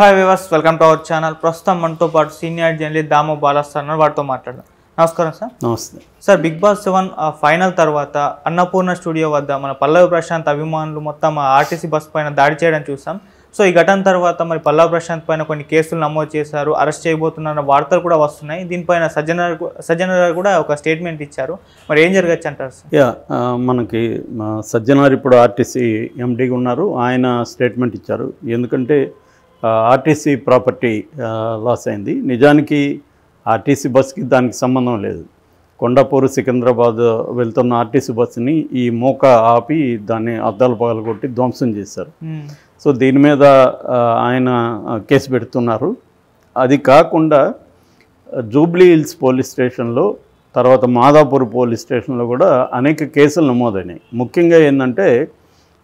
Hi viewers, welcome to our channel. ప్రస్తుతం మనతో పాటు సీనియర్ జర్నలిస్ట్ దాము బాలాస్టర్ వారితో మాట్లాడదాం. నమస్కారం సార్. నమస్తే సార్, బిగ్ బాస్ 7 ఫైనల్ తర్వాత అన్నపూర్ణ స్టూడియో వద్ద మన పల్లవి ప్రశాంత్ అభిమానులు మొత్తం ఆర్టీసీ బస్ పైన దాడి చేయడం చూసాం. సో ఈ ఘటన తర్వాత మరి పల్లవి ప్రశాంత్ పైన కొన్ని కేసులు నమోదు చేశారు, అరెస్ట్ చేయబోతున్న వార్తలు కూడా వస్తున్నాయి. దీనిపైన సజ్జనార్ కూడా ఒక స్టేట్మెంట్ ఇచ్చారు. మరి ఏం జరగచ్చు అంటారు సార్? మనకి సజ్జనార్ ఇప్పుడు ఆర్టీసీ ఎండీగా ఉన్నారు. ఆయన స్టేట్మెంట్ ఇచ్చారు. ఎందుకంటే ఆర్టీసీ ప్రాపర్టీ లాస్ అయింది. నిజానికి ఆర్టీసీ బస్కి దానికి సంబంధం లేదు. కొండాపూర్ సికింద్రాబాద్ వెళ్తున్న ఆర్టీసీ బస్సుని ఈ మోక ఆపి దాన్ని అద్దాలు పగలగొట్టి ధ్వంసం చేశారు. సో దీని మీద ఆయన కేసు పెడుతున్నారు. అది కాకుండా జూబ్లీ హిల్స్ పోలీస్ స్టేషన్లో, తర్వాత మాదాపూర్ పోలీస్ స్టేషన్లో కూడా అనేక కేసులు నమోదైనాయి. ముఖ్యంగా ఏంటంటే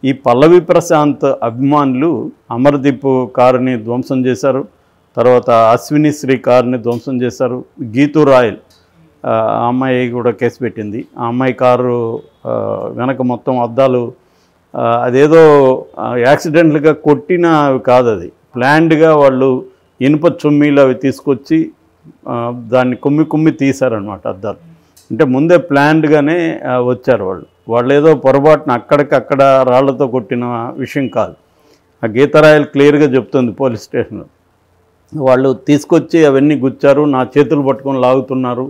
ఈ పల్లవి ప్రశాంత్ అభిమానులు అమర్దీప్ కారుని ధ్వంసం చేశారు. తర్వాత అశ్విని శ్రీ కారుని ధ్వంసం చేశారు. గీతూ రాయల్ ఆ అమ్మాయి కూడా కేసు పెట్టింది. ఆ అమ్మాయి కారు వెనక మొత్తం అద్దాలు అదేదో యాక్సిడెంట్లుగా కొట్టినవి కాదు, అది ప్లాన్డ్గా వాళ్ళు ఇనుప చుమ్మీలు అవి తీసుకొచ్చి దాన్ని కుమ్మి తీశారనమాట అద్దాలు. అంటే ముందే ప్లాన్డ్గానే వచ్చారు వాళ్ళు ఏదో పొరపాటున అక్కడికక్కడ రాళ్లతో కొట్టిన విషయం కాదు. ఆ గీతారాయలు క్లియర్గా చెప్తుంది పోలీస్ స్టేషన్లో. వాళ్ళు తీసుకొచ్చి అవన్నీ గుచ్చారు, నా చేతులు పట్టుకొని లాగుతున్నారు.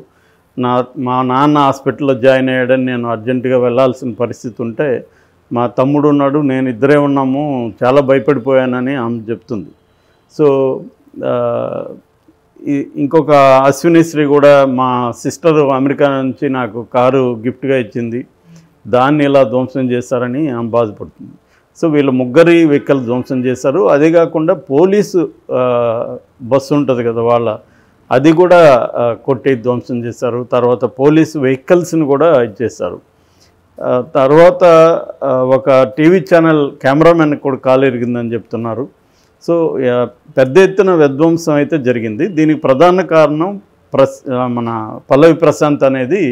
మా నాన్న హాస్పిటల్లో జాయిన్ అయ్యాడని నేను అర్జెంటుగా వెళ్ళాల్సిన పరిస్థితి ఉంటే మా తమ్ముడు ఉన్నాడు, నేను ఇద్దరే ఉన్నాము, చాలా భయపడిపోయానని ఆమె చెప్తుంది. సో ఇంకొక అశ్వినిశ్రీ కూడా మా సిస్టర్ అమెరికా నుంచి నాకు కారు గిఫ్ట్గా ఇచ్చింది, దాన్ని ఇలా ధ్వంసం చేశారని ఆమె బాధపడుతుంది. సో వీళ్ళ ముగ్గురి వెహికల్ ధ్వంసం చేశారు. అదే కాకుండా పోలీసు బస్సు ఉంటుంది కదా అది కూడా కొట్టి ధ్వంసం చేశారు. తర్వాత పోలీసు వెహికల్స్ని కూడా ఇచ్చేశారు. తర్వాత ఒక టీవీ ఛానల్ కెమెరామెన్ కూడా కాలు ఎరిగిందని చెప్తున్నారు. సో పెద్ద ఎత్తున విధ్వంసం అయితే జరిగింది. దీనికి ప్రధాన కారణం మన పల్లవి ప్రశాంత్ అనేది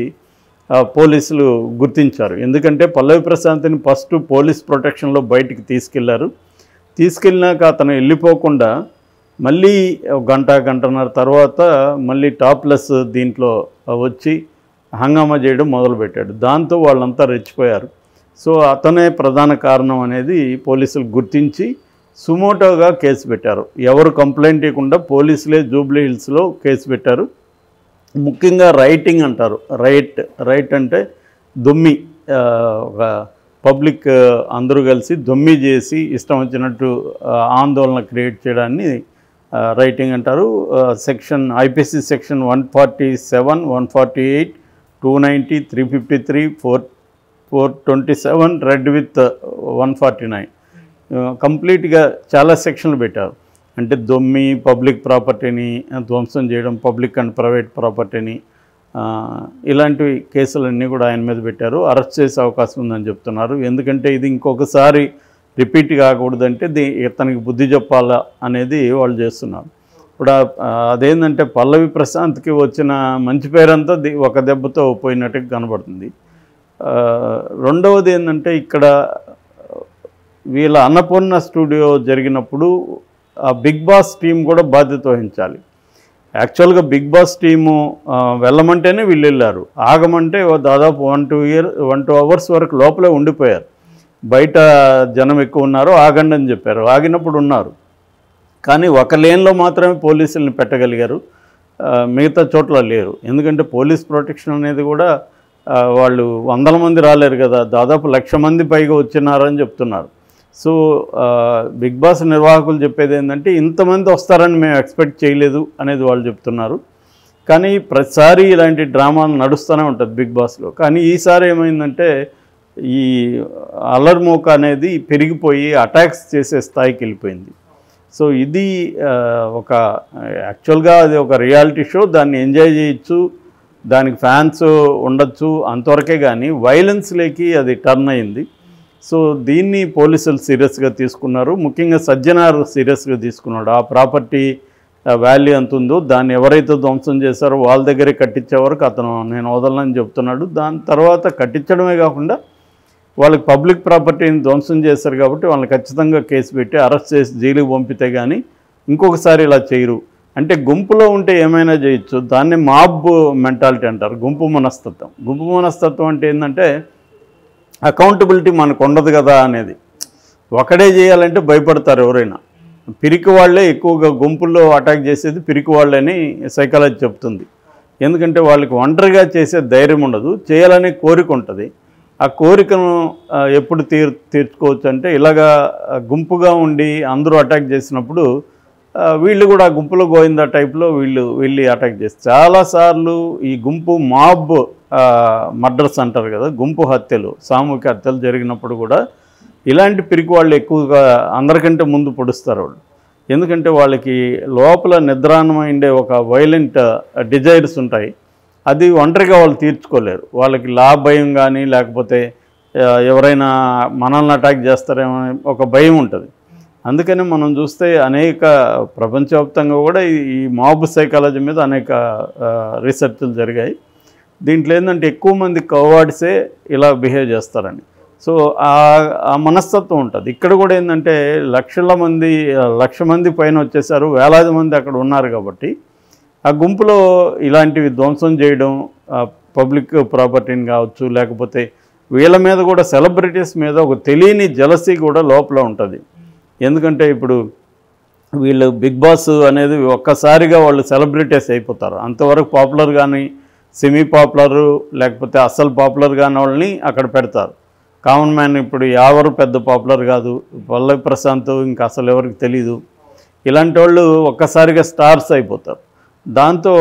పోలీసులు గుర్తించారు. ఎందుకంటే పల్లవి ప్రశాంత్ని ఫస్ట్ పోలీస్ ప్రొటెక్షన్లో బయటికి తీసుకెళ్ళినాక అతను వెళ్ళిపోకుండా మళ్ళీ గంటన్నర తర్వాత మళ్ళీ టాప్లెస్ దీంట్లో వచ్చి హంగామా చేయడం మొదలుపెట్టాడు. దాంతో వాళ్ళంతా రెచ్చిపోయారు. సో అతనే ప్రధాన కారణం అనేది పోలీసులు గుర్తించి సుమోటోగా కేసు పెట్టారు. ఎవరు కంప్లైంట్ ఇవ్వకుండా పోలీసులే జూబ్లీ హిల్స్లో కేసు పెట్టారు. ముఖ్యంగా రైటింగ్ అంటారు. రైట్ అంటే దొమ్మి, ఒక పబ్లిక్ అందరూ కలిసి దొమ్మి చేసి ఇష్టం వచ్చినట్టు ఆందోళన క్రియేట్ చేయడాన్ని రైటింగ్ అంటారు. Section IPC section 147, 148, 290, 353, 427 red with 149 కంప్లీట్గా చాలా సెక్షన్లు పెట్టారు. అంటే దొమ్మి, పబ్లిక్ ప్రాపర్టీని ధ్వంసం చేయడం, పబ్లిక్ అండ్ ప్రైవేట్ ప్రాపర్టీని, ఇలాంటివి కేసులన్నీ కూడా ఆయన మీద పెట్టారు. అరెస్ట్ చేసే అవకాశం ఉందని చెప్తున్నారు. ఎందుకంటే ఇది ఇంకొకసారి రిపీట్ కాకూడదంటే ఇతనికి బుద్ధి చెప్పాలా అనేది వాళ్ళు చేస్తున్నారు. ఇప్పుడు అదేంటంటే పల్లవి ప్రశాంత్కి వచ్చిన మంచి పేరంతా ఒక దెబ్బతో పోయినట్టుగా కనబడుతుంది. రెండవది ఏంటంటే ఇక్కడ వీళ్ళ అన్నపూర్ణ స్టూడియో జరిగినప్పుడు ఆ బిగ్ బాస్ టీం కూడా బాధ్యత వహించాలి. యాక్చువల్గా బిగ్ బాస్ టీము వెళ్ళమంటేనే వీళ్ళు వెళ్ళారు, ఆగమంటే దాదాపు 1-2 అవర్స్ వరకు లోపలే ఉండిపోయారు. బయట జనం ఎక్కువ ఉన్నారు, ఆగండి అని చెప్పారు. ఆగినప్పుడు ఉన్నారు, కానీ ఒక లేన్లో మాత్రమే పోలీసుల్ని పెట్టగలిగారు, మిగతా చోట్ల లేరు. ఎందుకంటే పోలీస్ ప్రొటెక్షన్ అనేది కూడా వాళ్ళు 100 మంది రాలేరు కదా, దాదాపు 1,00,000 మంది పైగా వచ్చినారని చెప్తున్నారు. సో బిగ్ బాస్ నిర్వాహకులు చెప్పేది ఏంటంటే ఇంతమంది వస్తారని మేము ఎక్స్పెక్ట్ చేయలేదు అనేది వాళ్ళు చెప్తున్నారు. కానీ ప్రతిసారి ఇలాంటి డ్రామాలు నడుస్తూనే ఉంటుంది బిగ్ బాస్లో. కానీ ఈసారి ఏమైందంటే ఈ అల్లర్మోక అనేది పెరిగిపోయి అటాక్స్ చేసే స్థాయికి వెళ్ళిపోయింది. సో ఇది ఒక యాక్చువల్గా అది ఒక రియాలిటీ షో, దాన్ని ఎంజాయ్ చేయొచ్చు, దానికి ఫ్యాన్స్ ఉండొచ్చు, అంతవరకే. కానీ వైలెన్స్లోకి అది టర్న్ అయింది. సో దీన్ని పోలీసులు సీరియస్గా తీసుకున్నారు. ముఖ్యంగా సజ్జనార్ సీరియస్గా తీసుకున్నాడు. ఆ ప్రాపర్టీ వాల్యూ ఎంత ఉందో దాన్ని ఎవరైతే ధ్వంసం చేశారో వాళ్ళ దగ్గరే కట్టించే వరకు అతను నేను వదలనని చెప్తున్నాడు. దాని తర్వాత కట్టించడమే కాకుండా వాళ్ళకి పబ్లిక్ ప్రాపర్టీని ధ్వంసం చేశారు కాబట్టి వాళ్ళని ఖచ్చితంగా కేసు పెట్టి అరెస్ట్ చేసి జైలుకి పంపితే కానీ ఇంకొకసారి ఇలా చేయరు. అంటే గుంపులో ఉంటే ఏమైనా చేయొచ్చు. దాన్ని మాబ్ మెంటాలిటీ అంటారు, గుంపు మనస్తత్వం. గుంపు మనస్తత్వం అంటే ఏంటంటే అకౌంటబిలిటీ మనకు ఉండదు కదా అనేది. ఒకడే చేయాలంటే భయపడతారు ఎవరైనా. పిరికి వాళ్ళే ఎక్కువగా గుంపుల్లో అటాక్ చేసేది, పిరికి వాళ్ళని సైకాలజీ చెప్తుంది. ఎందుకంటే వాళ్ళకి ఒంటరిగా చేసే ధైర్యం ఉండదు, చేయాలనే కోరిక ఉంటుంది. ఆ కోరికను ఎప్పుడు తీర్చుకోవచ్చు అంటే ఇలాగా గుంపుగా ఉండి అందరూ అటాక్ చేసినప్పుడు వీళ్ళు కూడా గుంపులో గోయిందా టైప్లో వీళ్ళు వెళ్ళి అటాక్ చేస్తారు. చాలాసార్లు ఈ గుంపు మాబ్ మర్డర్స్ అంటారు కదా, గుంపు హత్యలు, సామూహిక హత్యలు జరిగినప్పుడు కూడా ఇలాంటి పిరికి వాళ్ళు ఎక్కువగా అందరికంటే ముందు పొడుస్తారు వాళ్ళు. ఎందుకంటే వాళ్ళకి లోపల నిద్రాణమైండే ఒక వైలెంట్ డిజైర్స్ ఉంటాయి. అది ఒంటరిగా వాళ్ళు తీర్చుకోలేరు. వాళ్ళకి భయం కానీ లేకపోతే ఎవరైనా మనల్ని అటాక్ చేస్తారేమో ఒక భయం ఉంటుంది. అందుకని మనం చూస్తే అనేక ప్రపంచవ్యాప్తంగా కూడా ఈ మాబ్ సైకాలజీ మీద అనేక రీసెర్చ్లు జరిగాయి. దీంట్లో ఏంటంటే ఎక్కువ మంది కవర్డ్సే ఇలా బిహేవ్ చేస్తారని. సో ఆ మనస్తత్వం ఉంటుంది. ఇక్కడ కూడా ఏంటంటే లక్ష మంది పైన వచ్చేసారు, వేలాది మంది అక్కడ ఉన్నారు కాబట్టి ఆ గుంపులో ఇలాంటివి ధ్వంసం చేయడం, పబ్లిక్ ప్రాపర్టీని కావచ్చు, లేకపోతే వీళ్ళ మీద కూడా సెలబ్రిటీస్ మీద ఒక తెలియని జలసీ కూడా లోపల ఉంటుంది. ఎందుకంటే ఇప్పుడు వీళ్ళు బిగ్ బాస్ అనేది ఒక్కసారిగా వాళ్ళు సెలబ్రిటీస్ అయిపోతారు. అంతవరకు పాపులర్ కానీ సెమీ పాపులరు లేకపోతే అస్సలు పాపులర్ కాని వాళ్ళని అక్కడ పెడతారు. కామన్ మ్యాన్ ఇప్పుడు ఎవరు పెద్ద పాపులర్ కాదు, పల్లవి ప్రశాంత్ ఇంకా అసలు ఎవరికి తెలీదు. ఇలాంటి వాళ్ళు ఒక్కసారిగా స్టార్స్ అయిపోతారు. దాంతో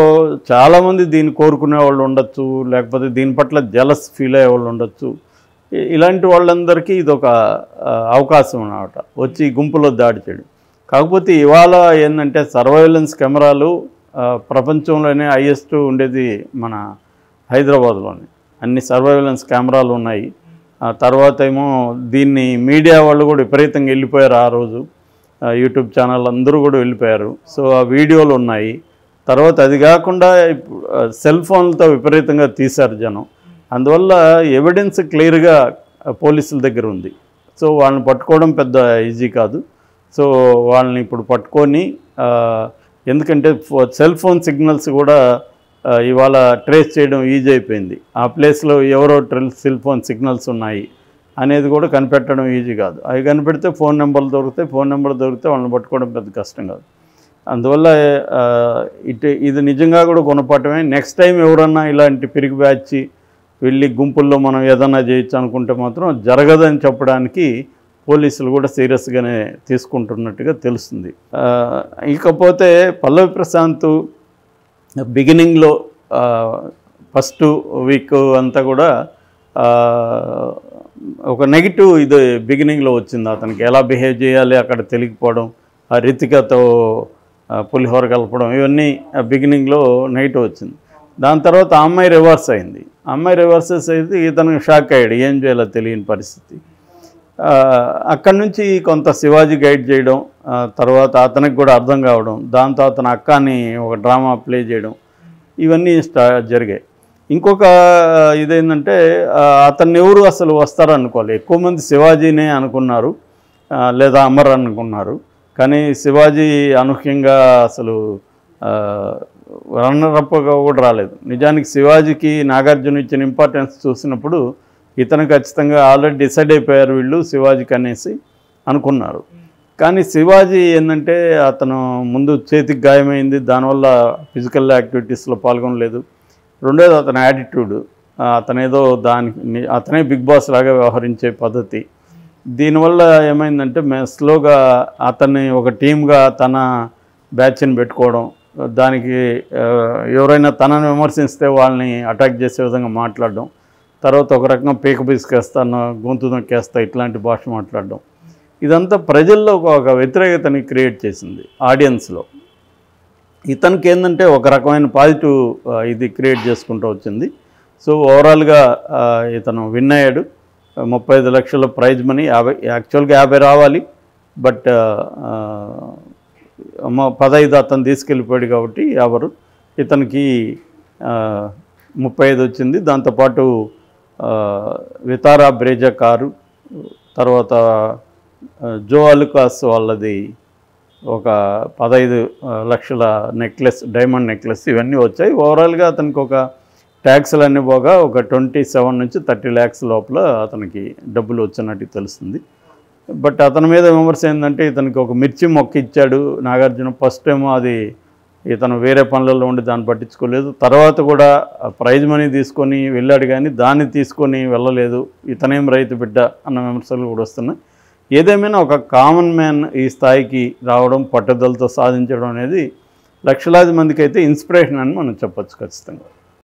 చాలామంది దీన్ని కోరుకునే వాళ్ళు ఉండొచ్చు, లేకపోతే దీని పట్ల జలస్ ఫీల్ అయ్యే వాళ్ళు ఉండొచ్చు. ఇలాంటి వాళ్ళందరికీ ఇదొక అవకాశం అన్నమాట, వచ్చి గుంపులో దాడి చేయడం. కాకపోతే ఇవాళ ఏంటంటే సర్వైలెన్స్ కెమెరాలు ప్రపంచంలోనే హైయెస్ట్ ఉండేది మన హైదరాబాద్లోనే. అన్ని సర్వైలెన్స్ కెమెరాలు ఉన్నాయి. తర్వాత ఏమో దీన్ని మీడియా వాళ్ళు కూడా విపరీతంగా వెళ్ళిపోయారు. ఆ రోజు యూట్యూబ్ ఛానల్ అందరూ కూడా వెళ్ళిపోయారు. సో ఆ వీడియోలు ఉన్నాయి. తర్వాత అది కాకుండా సెల్ ఫోన్లతో విపరీతంగా తీశారు జనం. అందువల్ల ఎవిడెన్స్ క్లియర్గా పోలీసుల దగ్గర ఉంది. సో వాళ్ళని పట్టుకోవడం పెద్ద ఈజీ కాదు. సో వాళ్ళని ఇప్పుడు పట్టుకొని, ఎందుకంటే సెల్ ఫోన్ సిగ్నల్స్ కూడా ఇవాళ ట్రేస్ చేయడం ఈజీ అయిపోయింది. ఆ ప్లేస్లో ఎవరో సెల్ ఫోన్ సిగ్నల్స్ ఉన్నాయి అనేది కూడా కనిపెట్టడం ఈజీ కాదు. అవి కనిపెడితే ఫోన్ నెంబర్లు దొరికితే వాళ్ళని పట్టుకోవడం పెద్ద కష్టం కాదు. అందువల్ల ఇది నిజంగా కూడా గుణపాఠమే. నెక్స్ట్ టైం ఎవరన్నా ఇలాంటి పిరిగి బ్యాచ్ వెళ్ళి గుంపుల్లో మనం ఏదన్నా చేయొచ్చు అనుకుంటే మాత్రం జరగదని చెప్పడానికి పోలీసులు కూడా సీరియస్గానే తీసుకుంటున్నట్టుగా తెలుస్తుంది. ఇకపోతే పల్లవి ప్రశాంత్ బిగినింగ్లో ఫస్ట్ వీక్ అంతా కూడా ఒక నెగిటివ్ ఇది బిగినింగ్లో వచ్చింది. అతనికి ఎలా బిహేవ్ చేయాలి అక్కడ తెలియకపోవడం, ఆ రితికతో పులిహోర కలపడం, ఇవన్నీ బిగినింగ్లో నెగిటివ్ వచ్చింది. దాని తర్వాత ఆ అమ్మాయి రివర్స్ అయింది. అమ్మాయి రివర్సెస్ అయితే ఇతనికి షాక్ అయ్యాడు, ఏం చేయాలో తెలియని పరిస్థితి. అక్కడి నుంచి కొంత శివాజీ గైడ్ చేయడం, తర్వాత అతనికి కూడా అర్థం కావడం, దాంతో అతని అక్కని ఒక డ్రామా ప్లే చేయడం, ఇవన్నీ జరిగాయి. ఇంకొక ఇదేంటంటే అతన్ని ఎవరు అసలు వస్తారనుకోవాలి. ఎక్కువ మంది శివాజీనే అనుకున్నారు లేదా అమర్ అనుకున్నారు. కానీ శివాజీ అనూహ్యంగా అసలు రన్నరప్పగా కూడా రాలేదు. నిజానికి శివాజీకి నాగార్జున ఇచ్చిన ఇంపార్టెన్స్ చూసినప్పుడు ఇతను ఖచ్చితంగా ఆల్రెడీ డిసైడ్ అయిపోయారు వీళ్ళు శివాజీకి అనేసి అనుకున్నారు. కానీ శివాజీ ఏంటంటే అతను ముందు చేతికి గాయమైంది, దానివల్ల ఫిజికల్ యాక్టివిటీస్లో పాల్గొనలేదు. రెండోది అతని యాటిట్యూడ్, అతనేదో అతనే బిగ్ బాస్ లాగా వ్యవహరించే పద్ధతి. దీనివల్ల ఏమైందంటే స్లోగా అతన్ని ఒక టీమ్గా తన బ్యాచ్ని పెట్టుకోవడం, దానికి ఎవరైనా తనని విమర్శిస్తే వాళ్ళని అటాక్ చేసే విధంగా మాట్లాడడం, తర్వాత ఒక రకంగా పీక పిసికేస్తాను, గొంతు నొక్కేస్తా, ఇట్లాంటి భాష మాట్లాడడం, ఇదంతా ప్రజల్లో ఒక వ్యతిరేకతని క్రియేట్ చేసింది ఆడియన్స్లో. ఇతనికి ఏంటంటే ఒక రకమైన పాజిటివ్ ఇది క్రియేట్ చేసుకుంటూ వచ్చింది. సో ఓవరాల్గా ఇతను విన్ అయ్యాడు. 35 లక్షల ప్రైజ్ మనీ, యాక్చువల్గా 50 రావాలి, బట్ 15 అతను తీసుకెళ్ళిపోయాడు కాబట్టి ఎవరు ఇతనికి 35 వచ్చింది. దాంతోపాటు వితారా బ్రేజా కారు, తర్వాత జో అలుకాస్ వాళ్ళది ఒక 15 లక్షల నెక్లెస్, డైమండ్ నెక్లెస్ ఇవన్నీ వచ్చాయి. ఓవరాల్గా అతనికి ఒక ట్యాక్స్లన్నీ పోగా ఒక 27 నుంచి 30 lakhs లోపల అతనికి డబ్బులు వచ్చినట్టు తెలుస్తుంది. బట్ అతని మీద విమర్శ ఏంటంటే ఇతనికి ఒక మిర్చి మొక్క ఇచ్చాడు నాగార్జున. ఫస్ట్ టైం అది ఇతను వేరే పనులలో ఉండి దాన్ని పట్టించుకోలేదు. తర్వాత కూడా ప్రైజ్ మనీ తీసుకొని వెళ్ళాడు కానీ దాన్ని తీసుకొని వెళ్ళలేదు. ఇతనేం రైతు బిడ్డ అన్న విమర్శలు కూడా వస్తున్నాయి. ఏదేమైనా ఒక కామన్ మ్యాన్ ఈ స్థాయికి రావడం, పట్టుదలతో సాధించడం అనేది లక్షలాది మందికి అయితే ఇన్స్పిరేషన్ అని మనం చెప్పొచ్చు ఖచ్చితంగా.